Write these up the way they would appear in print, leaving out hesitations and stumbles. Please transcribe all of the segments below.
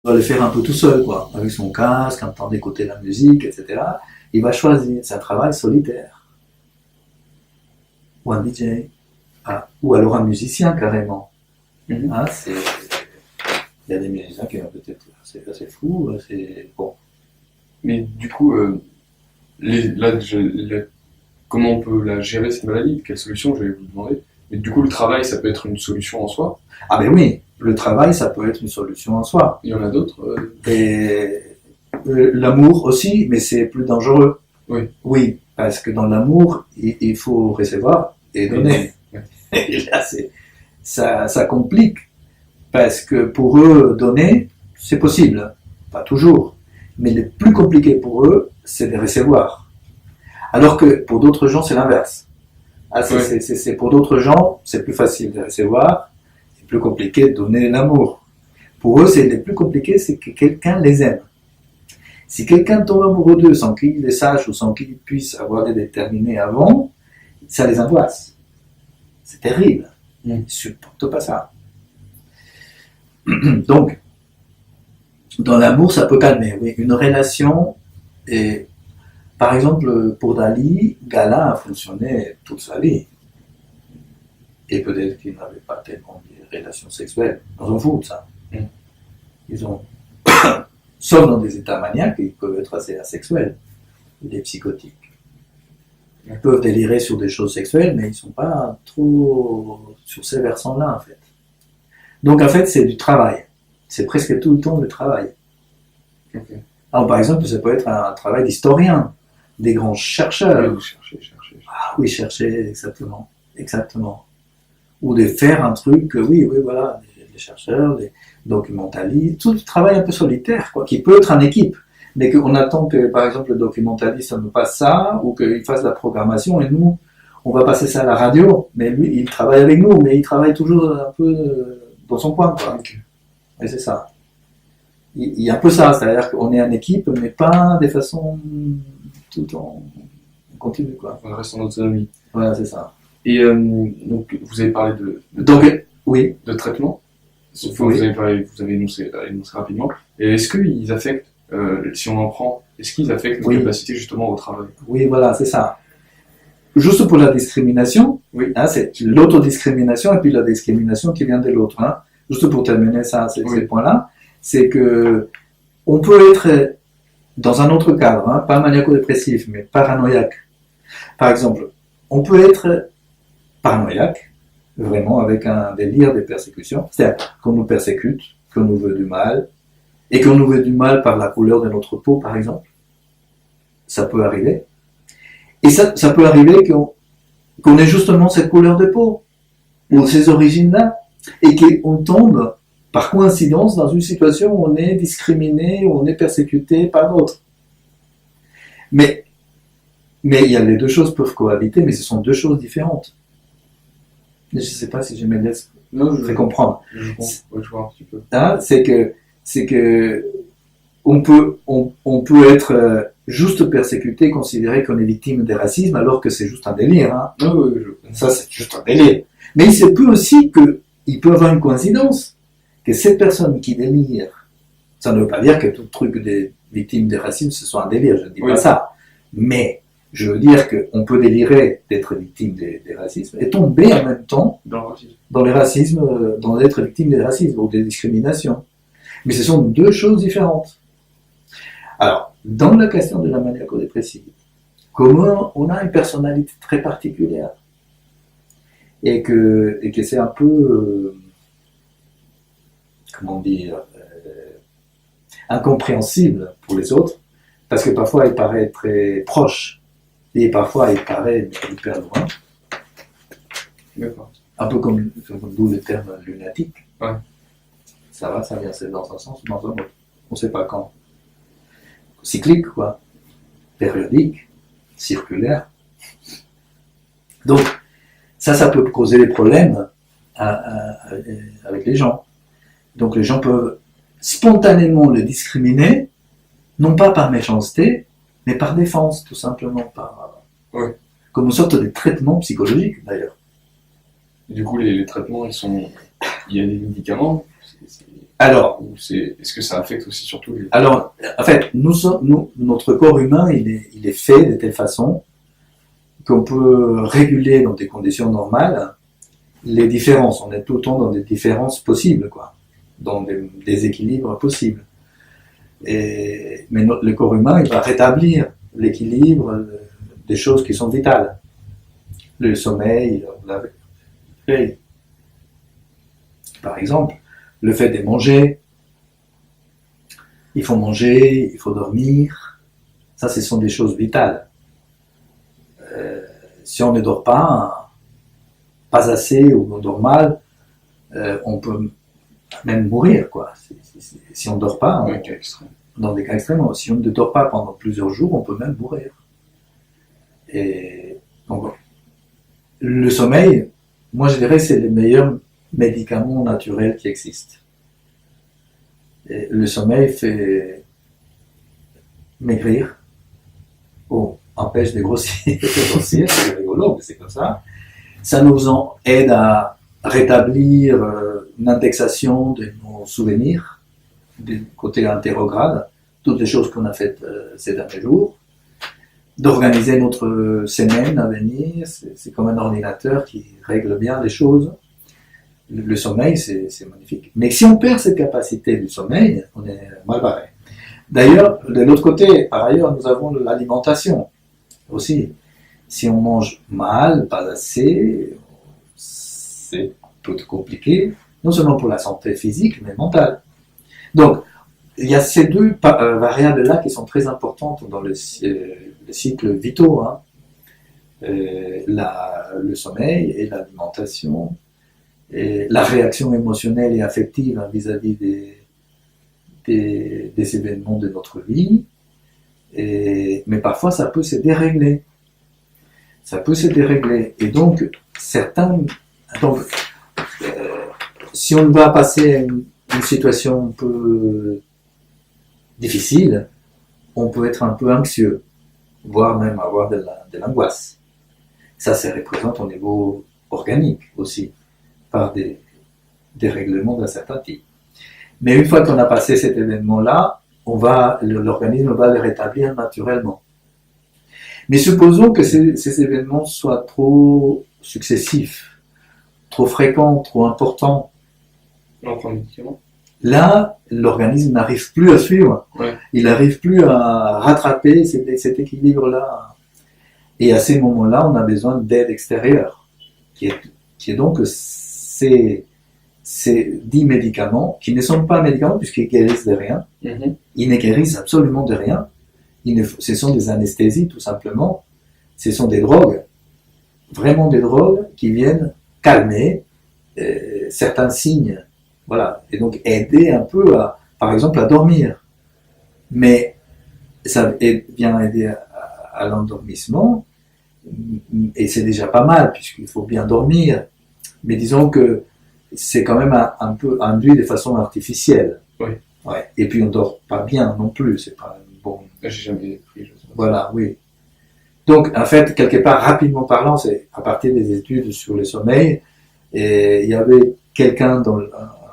va le faire un peu tout seul, quoi, avec son casque, en train d'écouter la musique, etc. Il va choisir, c'est un travail solitaire. Ou un DJ, ou alors un musicien carrément. Mm-hmm. Il y a des musiciens qui sont peut-être assez fous, bon. Mais du coup, comment on peut la gérer cette maladie? Quelle solution, je vais vous demander. Mais du coup, le travail, ça peut être une solution en soi. Ah ben oui, le travail, ça peut être une solution en soi. Il y en a d'autres. Et l'amour aussi, mais c'est plus dangereux. Oui. Oui, parce que dans l'amour, il faut recevoir et donner. Oui. Et là, ça complique. Parce que pour eux, donner, c'est possible. Pas toujours. Mais le plus compliqué pour eux, c'est de recevoir. Alors que pour d'autres gens, c'est l'inverse. Pour d'autres gens, c'est plus facile de recevoir, c'est plus compliqué de donner l'amour. Pour eux, le plus compliqué, c'est que quelqu'un les aime. Si quelqu'un tombe amoureux d'eux sans qu'ils le sachent ou sans qu'ils puissent avoir des déterminés avant, ça les angoisse. C'est terrible. Ils ne supportent pas ça. Donc, dans l'amour, ça peut calmer. Oui. Une relation, et par exemple, pour Dali, Gala a fonctionné toute sa vie. Et peut-être qu'ils n'avaient pas tellement de relations sexuelles. Ils s'en foutent de ça. Ils ont, sauf dans des états maniaques, ils peuvent être assez asexuels, des psychotiques. Ils peuvent délirer sur des choses sexuelles, mais ils ne sont pas trop sur ces versants-là, en fait. Donc, en fait, c'est du travail. C'est presque tout le temps le travail. Okay. Alors, par exemple, ça peut être un travail d'historien, des grands chercheurs. Oui, chercher. Ah oui, chercher, exactement. Ou de faire un truc, oui, voilà, des chercheurs, des documentalistes, tout le travail un peu solitaire, quoi, qui peut être en équipe. Mais qu'on attend que, par exemple, le documentaliste nous passe ça, ou qu'il fasse la programmation, et nous, on va passer ça à la radio, mais lui, il travaille avec nous, mais il travaille toujours un peu dans son coin, quoi. Okay. Et c'est ça. Il y a un peu ça, c'est-à-dire qu'on est en équipe, mais pas de façon tout en continu, quoi. On reste en autonomie. Voilà, c'est ça. Et donc, vous avez parlé oui. De traitement. Oui. Vous avez énoncé rapidement. Et est-ce qu'ils affectent, si on en prend, est-ce qu'ils affectent nos capacités justement au travail? Oui, voilà, c'est ça. Juste pour la discrimination, c'est l'autodiscrimination et puis la discrimination qui vient de l'autre. Juste pour terminer ces points-là, c'est que on peut être dans un autre cadre, pas maniaco-dépressif, mais paranoïaque. Par exemple, on peut être paranoïaque, vraiment avec un délire de persécution, c'est-à-dire qu'on nous persécute, qu'on nous veut du mal, et qu'on nous veut du mal par la couleur de notre peau, par exemple. Ça peut arriver. Et ça peut arriver qu'on ait justement cette couleur de peau, ou ces origines-là, et qu'on tombe, par coïncidence, dans une situation où on est discriminé, où on est persécuté par d'autres. Mais il y a les deux choses peuvent cohabiter, mais ce sont deux choses différentes. Je ne sais pas si je me laisse comprendre. Je vois un petit peu. C'est que on peut être juste persécuté, considérer qu'on est victime de racisme, alors que c'est juste un délire. Ça, c'est juste un délire. Mais il se peut aussi qu'il peut y avoir une coïncidence, que cette personne qui délire, ça ne veut pas dire que tout truc des victimes de racisme, ce soit un délire, je ne dis pas ça. Mais je veux dire qu'on peut délirer d'être victime des racismes et tomber en même temps dans les racismes, dans d'être victime des racismes ou des discriminations. Mais ce sont deux choses différentes. Alors, dans la question de la maniaco-dépressive, comment on a une personnalité très particulière et que c'est un peu, comment dire, incompréhensible pour les autres, parce que parfois il paraît très proche et parfois il paraît hyper loin. D'accord. Un peu comme d'où le terme lunatique. Ouais. Ça va, ça vient, c'est dans un sens ou dans un autre. On ne sait pas quand. Cyclique, quoi. Périodique, circulaire. Donc, ça peut causer des problèmes avec les gens. Donc, les gens peuvent spontanément le discriminer, non pas par méchanceté, mais par défense, tout simplement. Comme une sorte de traitement psychologique, d'ailleurs. Et du coup, les traitements, il y a des médicaments. Alors, Ou est-ce que ça affecte aussi surtout les... alors, en fait, notre corps humain, il est fait de telle façon qu'on peut réguler dans des conditions normales les différences. On est tout le temps dans des différences possibles, quoi, dans des déséquilibres possibles. Mais le corps humain, il va rétablir l'équilibre des choses qui sont vitales. Le sommeil, la veille. Par exemple, le fait de manger, il faut manger, il faut dormir. Ça, ce sont des choses vitales. Si on ne dort pas assez ou on dort mal, on peut même mourir, quoi. Si on ne dort pas, dans des cas extrêmes, si on ne dort pas pendant plusieurs jours, on peut même mourir. Et donc, le sommeil, moi je dirais, c'est le meilleur médicament naturel qui existe. Et le sommeil fait maigrir, empêche de grossir, c'est rigolo, mais c'est comme ça. Ça nous aide à rétablir une indexation de nos souvenirs, du côté antérograde, toutes les choses qu'on a faites ces derniers jours, d'organiser notre semaine à venir, c'est comme un ordinateur qui règle bien les choses. Le sommeil, c'est magnifique. Mais si on perd cette capacité du sommeil, on est mal barré. D'ailleurs, de l'autre côté, par ailleurs, nous avons l'alimentation aussi. Si on mange mal, pas assez, c'est tout compliqué, non seulement pour la santé physique, mais mentale. Donc, il y a ces deux variables-là qui sont très importantes dans le cycle vitaux, hein. Le sommeil et l'alimentation, et la réaction émotionnelle et affective vis-à-vis des événements de notre vie. Mais parfois, ça peut se dérégler. Et donc, si on va passer une situation un peu difficile, on peut être un peu anxieux, voire même avoir de l'angoisse. Ça se représente au niveau organique aussi, par des dérèglements d'un certain type. Mais une fois qu'on a passé cet événement-là, l'organisme va le rétablir naturellement. Mais supposons que ces événements soient trop successifs, trop fréquents, trop importants. Là, l'organisme n'arrive plus à suivre. Ouais. Il n'arrive plus à rattraper cet équilibre-là. Et à ces moments-là, on a besoin d'aide extérieure, qui est donc ces 10 médicaments, qui ne sont pas médicaments puisqu'ils guérissent de rien. Mm-hmm. Ils ne guérissent absolument de rien. Ce sont des anesthésies, tout simplement. Ce sont des drogues, vraiment des drogues qui viennent calmer certains signes. Voilà. Et donc aider un peu, par exemple, à dormir. Mais ça vient aider à l'endormissement, et c'est déjà pas mal, puisqu'il faut bien dormir. Mais disons que c'est quand même un peu induit de façon artificielle. Oui. Ouais. Et puis on dort pas bien non plus, c'est pas bon. J'ai jamais pris. Voilà, oui. Donc, en fait, quelque part, rapidement parlant, c'est à partir des études sur le sommeil, et il y avait quelqu'un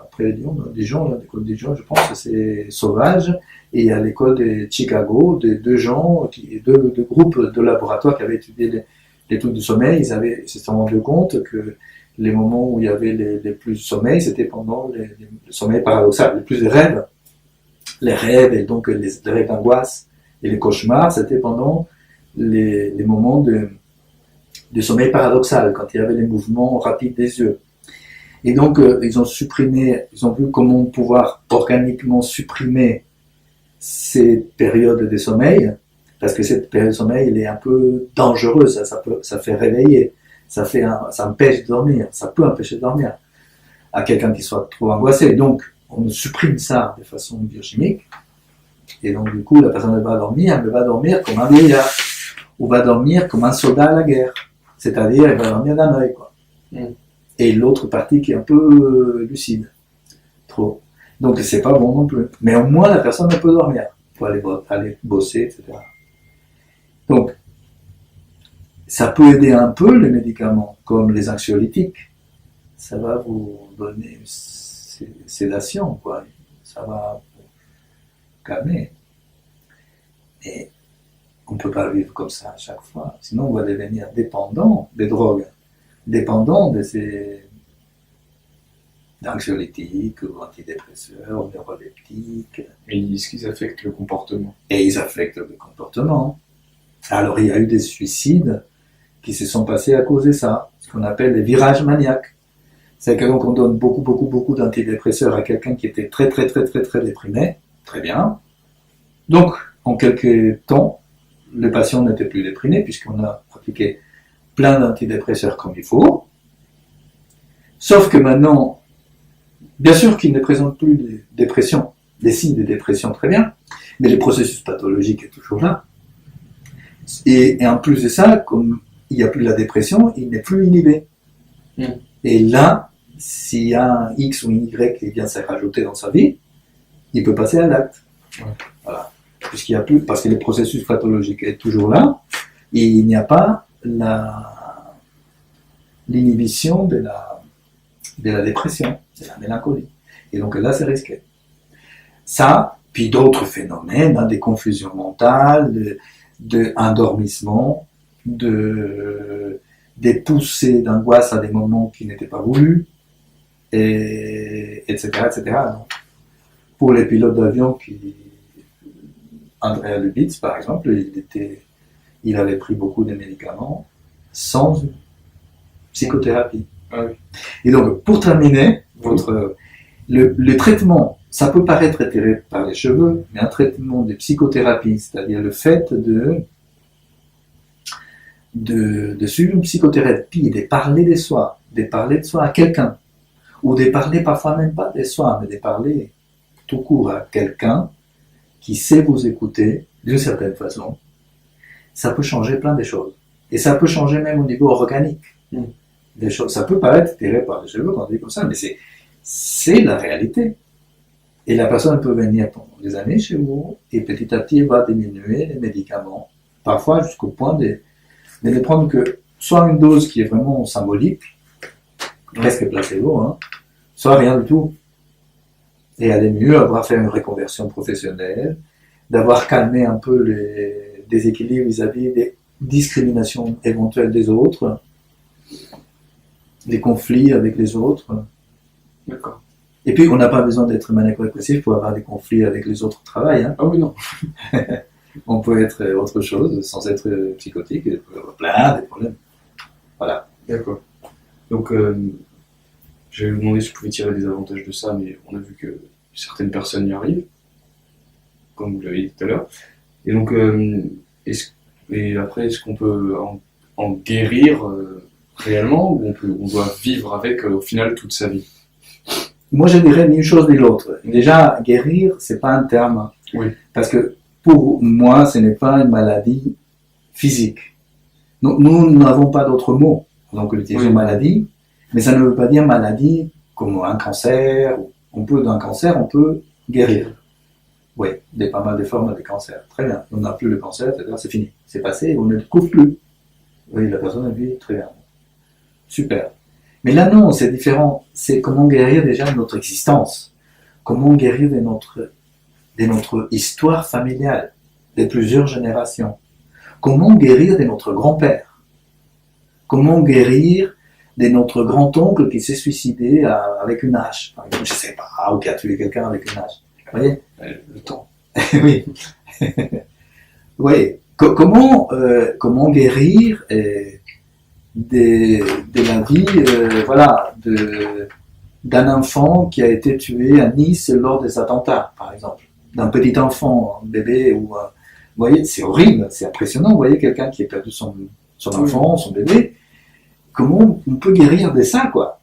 après Dijon, l'école de Dijon, je pense que c'est Sauvage, et à l'école de Chicago, deux groupes de laboratoires qui avaient étudié l'étude du sommeil, ils se sont rendus compte que les moments où il y avait les plus de sommeil, c'était pendant le sommeil paradoxal, les plus de rêves. Les rêves, et donc les rêves d'angoisse et les cauchemars, c'était pendant les moments de sommeil paradoxal, quand il y avait les mouvements rapides des yeux. Et donc, ils ont vu comment pouvoir organiquement supprimer ces périodes de sommeil, parce que cette période de sommeil, elle est un peu dangereuse, ça fait réveiller, ça empêche de dormir, ça peut empêcher de dormir à quelqu'un qui soit trop angoissé. Donc, on supprime ça de façon biochimique, et donc du coup, la personne va dormir comme un vieillard, ou va dormir comme un soldat à la guerre, c'est-à-dire elle va dormir d'un œil, quoi. Et l'autre partie qui est un peu lucide, trop. Donc c'est pas bon non plus. Mais au moins la personne peut dormir, pour aller bosser, etc. Donc, ça peut aider un peu les médicaments, comme les anxiolytiques. Ça va vous donner sédation, quoi. Ça va calmer. Et on ne peut pas vivre comme ça à chaque fois. Sinon, on va devenir dépendant des drogues, dépendant de ces anxiolytiques ou antidépresseurs, neuroleptiques. Et est-ce qu'ils affectent le comportement? Et ils affectent le comportement. Alors, il y a eu des suicides qui se sont passés à cause de ça, ce qu'on appelle les virages maniaques. C'est que donc on donne beaucoup d'antidépresseurs à quelqu'un qui était très déprimé, très bien. Donc, en quelques temps, le patient n'était plus déprimé puisqu'on a appliqué plein d'antidépresseurs comme il faut. Sauf que maintenant, bien sûr qu'il ne présente plus de dépression, des signes de dépression très bien, mais le processus pathologique est toujours là. Et en plus de ça, comme il n'y a plus la dépression, il n'est plus inhibé. Et là, s'il y a un X ou un Y qui vient se rajouter dans sa vie, il peut passer à l'acte. Voilà. Puisqu'il y a plus, parce que le processus pathologique est toujours là, et il n'y a pas l'inhibition de la dépression, de la mélancolie. Et donc là, c'est risqué. Ça, puis d'autres phénomènes, des confusions mentales, d'endormissement, des poussées d'angoisse à des moments qui n'étaient pas voulus, etc. Donc, pour les pilotes d'avion Andrea Lubitz, par exemple, il avait pris beaucoup de médicaments sans psychothérapie. Ah oui. Et donc, pour terminer, le traitement, ça peut paraître tiré par les cheveux, mais un traitement de psychothérapie, c'est-à-dire le fait de suivre une psychothérapie, de parler de soi à quelqu'un, ou de parler parfois même pas de soi, mais de parler tout court à quelqu'un qui sait vous écouter d'une certaine façon, ça peut changer plein de choses. Et ça peut changer même au niveau organique. Des choses, ça peut paraître tiré par les cheveux quand on dit comme ça, mais c'est la réalité. Et la personne peut venir pendant des années chez vous, et petit à petit, elle va diminuer les médicaments, parfois jusqu'au point de ne prendre que soit une dose qui est vraiment symbolique, presque placebo, soit rien du tout. Et aller mieux, avoir fait une reconversion professionnelle, d'avoir calmé un peu les déséquilibres vis-à-vis des discriminations éventuelles des autres, des conflits avec les autres. D'accord. Et puis, on n'a pas besoin d'être maniaco-dépressif pour avoir des conflits avec les autres au travail. Ah oui, non. On peut être autre chose sans être psychotique, il peut y avoir plein de problèmes. Voilà. D'accord. Donc, j'avais demandé si je pouvais tirer des avantages de ça, mais on a vu que certaines personnes y arrivent, comme vous l'avez dit tout à l'heure. Et donc, après, est-ce qu'on peut en guérir réellement, ou on doit vivre avec au final toute sa vie? Moi, je dirais ni une chose ni l'autre. Déjà, guérir, c'est pas un terme. Oui. Parce que pour moi, ce n'est pas une maladie physique. Nous n'avons pas d'autres mots. Donc, utilisons maladie, mais ça ne veut pas dire maladie comme un cancer. D'un cancer, on peut guérir. Oui, il y a pas mal de formes de cancer. Très bien. On n'a plus le cancer, c'est-à-dire c'est fini. C'est passé, on ne le découvre plus. Oui, la personne vit très bien. Super. Mais là, non, c'est différent. C'est comment guérir déjà de notre existence. Comment guérir de notre histoire familiale, de plusieurs générations. Comment guérir de notre grand-père. Comment guérir de notre grand-oncle qui s'est suicidé avec une hache, par exemple, je ne sais pas, ou qui a tué quelqu'un avec une hache. Vous voyez? Le temps. Oui. Oui. Comment guérir de la vie d'un enfant qui a été tué à Nice lors des attentats, par exemple. D'un petit enfant, un bébé, vous voyez, c'est horrible, c'est impressionnant. Vous voyez quelqu'un qui a perdu son enfant, son bébé. Comment on peut guérir de ça, quoi?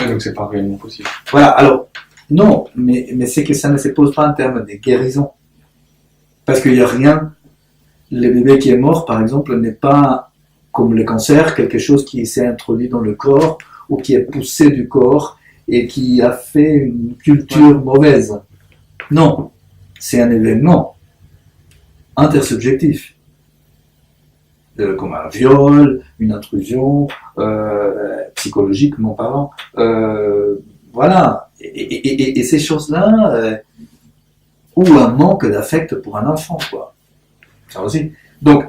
Donc c'est pas réellement possible. Voilà, alors, non, mais c'est que ça ne se pose pas en termes de guérison. Parce qu'il n'y a rien. Le bébé qui est mort, par exemple, n'est pas, comme le cancer, quelque chose qui s'est introduit dans le corps ou qui est poussé du corps et qui a fait une culture mauvaise. Non, c'est un événement intersubjectif. comme un viol, une intrusion, psychologiquement parlant. Voilà. Et ces choses-là, ou un manque d'affect pour un enfant, quoi. Ça aussi. Donc,